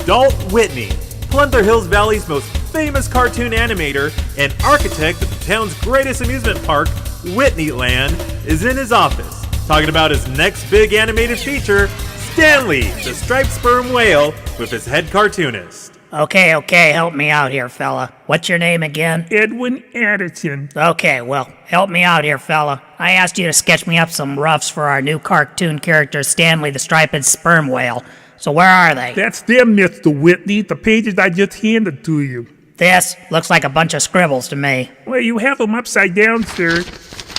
Dalt Whitney, Plunther Hills Valley's most famous cartoon animator and architect of the town's greatest amusement park, Whitneyland, is in his office, talking about his next big animated feature, Stanley, the striped sperm whale, with his head cartoonist. Okay, help me out here, fella. What's your name again? Edwin Addison. Okay, well, help me out here, fella. I asked you to sketch me up some roughs for our new cartoon character, Stanley the striped sperm whale. So where are they? That's them, Mr. Whitney, the pages I just handed to you. This looks like a bunch of scribbles to me. Well, you have them upside down, sir.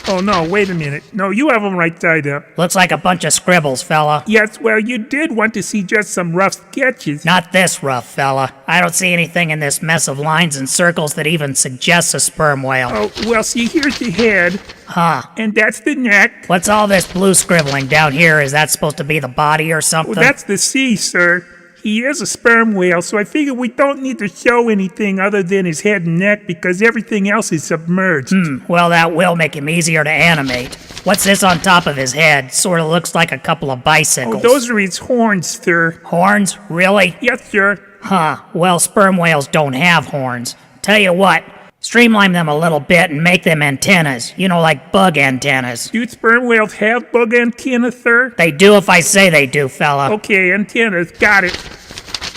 Oh, no, wait a minute. No, you have them right side up. Looks like a bunch of scribbles, fella. Yes, well, you did want to see just some rough sketches. Not this rough, fella. I don't see anything in this mess of lines and circles that even suggests a sperm whale. Oh, well, see, here's the head. Huh. And that's the neck. What's all this blue scribbling down here? Is that supposed to be the body or something? Well, that's the sea, sir. He is a sperm whale, so I figure we don't need to show anything other than his head and neck because everything else is submerged. Well, that will make him easier to animate. What's this on top of his head? Sort of looks like a couple of bicycles. Oh, those are his horns, sir. Horns? Really? Yes, sir. Huh. Well, sperm whales don't have horns. Tell you what, streamline them a little bit and make them antennas. You know, like bug antennas. Do sperm whales have bug antennas, sir? They do if I say they do, fella. Okay, antennas. Got it.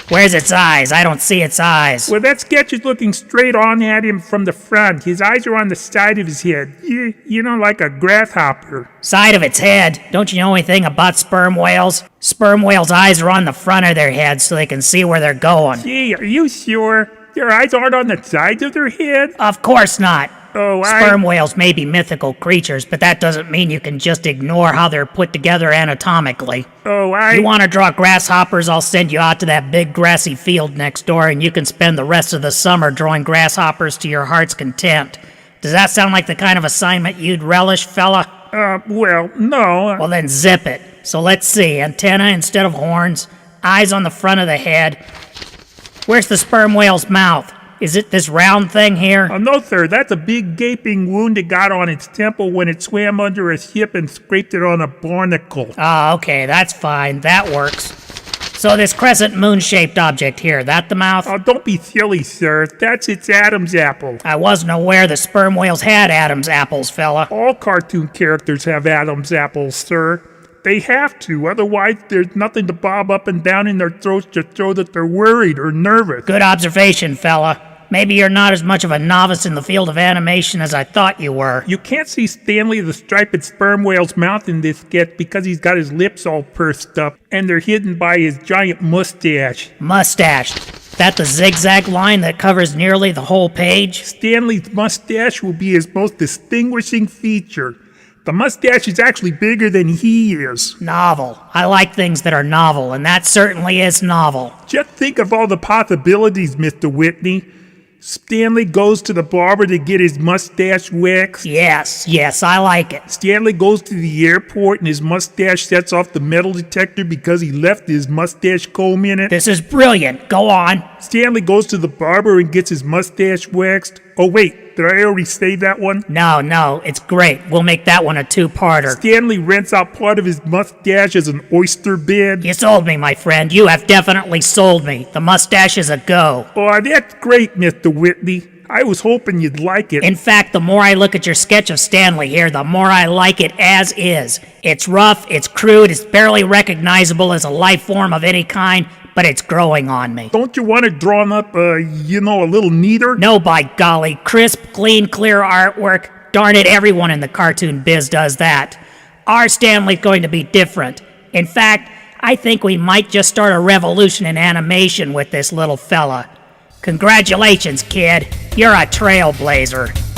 Where's its eyes? I don't see its eyes. Well, that sketch is looking straight on at him from the front. His eyes are on the side of his head. You know, like a grasshopper. Side of its head? Don't you know anything about sperm whales? Sperm whales' eyes are on the front of their head so they can see where they're going. Gee, are you sure? Their eyes aren't on the sides of their head? Of course not. Oh, Sperm whales may be mythical creatures, but that doesn't mean you can just ignore how they're put together anatomically. You want to draw grasshoppers, I'll send you out to that big grassy field next door and you can spend the rest of the summer drawing grasshoppers to your heart's content. Does that sound like the kind of assignment you'd relish, fella? Well, no. Well, then zip it. So let's see, antenna instead of horns, eyes on the front of the head. Where's the sperm whale's mouth? Is it this round thing here? Oh, no, sir. That's a big gaping wound it got on its temple when it swam under a ship and scraped it on a barnacle. Oh, okay, that's fine. That works. So this crescent moon-shaped object here, that the mouth? Oh, don't be silly, sir. That's its Adam's apple. I wasn't aware the sperm whales had Adam's apples, fella. All cartoon characters have Adam's apples, sir. They have to, otherwise there's nothing to bob up and down in their throats to show that they're worried or nervous. Good observation, fella. Maybe you're not as much of a novice in the field of animation as I thought you were. You can't see Stanley the striped sperm whale's mouth in this sketch because he's got his lips all pursed up, and they're hidden by his giant mustache. Mustache. That the zigzag line that covers nearly the whole page? Stanley's mustache will be his most distinguishing feature. The mustache is actually bigger than he is. Novel. I like things that are novel, and that certainly is novel. Just think of all the possibilities, Mr. Whitney. Stanley goes to the barber to get his mustache waxed. Yes, I like it. Stanley goes to the airport and his mustache sets off the metal detector because he left his mustache comb in it. This is brilliant. Go on. Stanley goes to the barber and gets his mustache waxed. Oh, wait, did I already say that one? No, it's great. We'll make that one a two-parter. Stanley rents out part of his mustache as an oyster bed. You sold me, my friend. You have definitely sold me. The mustache is a go. Oh, that's great, Mr. Whitney. I was hoping you'd like it. In fact, the more I look at your sketch of Stanley here, the more I like it as is. It's rough, it's crude, it's barely recognizable as a life form of any kind, but it's growing on me. Don't you want it drawn up, a little neater? No, by golly. Crisp, clean, clear artwork. Darn it, everyone in the cartoon biz does that. Our Stanley's going to be different. In fact, I think we might just start a revolution in animation with this little fella. Congratulations, kid. You're a trailblazer.